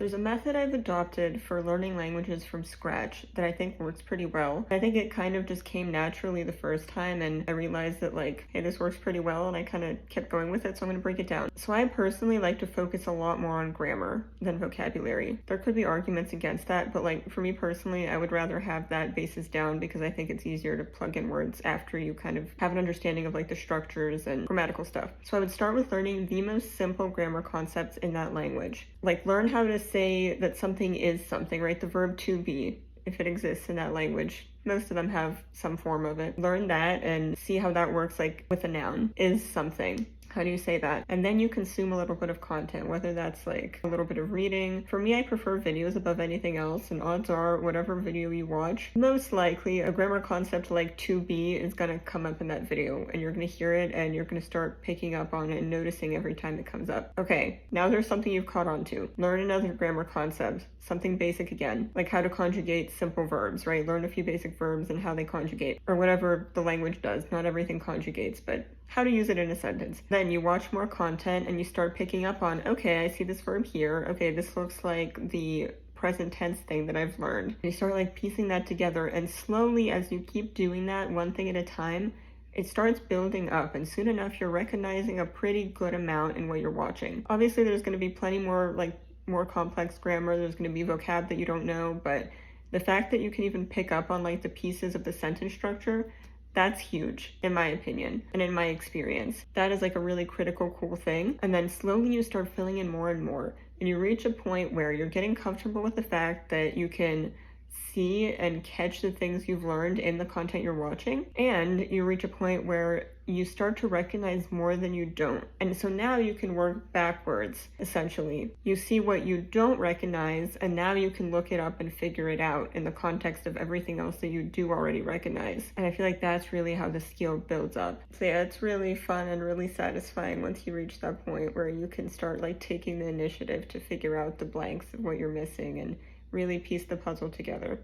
There's a method I've adopted for learning languages from scratch that I think works pretty well. I think it kind of just came naturally the first time, and I realized that, like, hey, this works pretty well, and I kind of kept going with it, so I'm going to break it down. So I personally like to focus a lot more on grammar than vocabulary. There could be arguments against that, but like for me personally, I would rather have that basis down because I think it's easier to plug in words after you kind of have an understanding of like the structures and grammatical stuff. So I would start with learning the most simple grammar concepts in that language. Like, learn how to say that something is something, right? The verb to be, if it exists in that language. Most of them have some form of it. Learn that and see how that works, like with a noun. Is something. How do you say that? And then you consume a little bit of content, whether that's like a little bit of reading. For me, I prefer videos above anything else, and odds are whatever video you watch, most likely a grammar concept like to be is gonna come up in that video, and you're gonna hear it and you're gonna start picking up on it and noticing every time it comes up. Okay, now there's something you've caught on to. Learn another grammar concept, something basic again, like how to conjugate simple verbs, right? Learn a few basic verbs and how they conjugate, or whatever the language does. Not everything conjugates, but how to use it in a sentence. Then you watch more content and you start picking up on, okay, I see this verb here. Okay, this looks like the present tense thing that I've learned. And you start like piecing that together, and slowly as you keep doing that one thing at a time, it starts building up, and soon enough you're recognizing a pretty good amount in what you're watching. Obviously there's going to be plenty more more complex grammar. There's going to be vocab that you don't know, but the fact that you can even pick up on like the pieces of the sentence structure, that's huge, in my opinion, and in my experience. That is like a really critical, cool thing. And then slowly you start filling in more and more. And you reach a point where you're getting comfortable with the fact that you can see and catch the things you've learned in the content you're watching. And you reach a point where you start to recognize more than you don't. And so now you can work backwards, essentially. You see what you don't recognize, and now you can look it up and figure it out in the context of everything else that you do already recognize. And I feel like that's really how the skill builds up. So yeah, it's really fun and really satisfying once you reach that point where you can start like taking the initiative to figure out the blanks of what you're missing and really piece the puzzle together.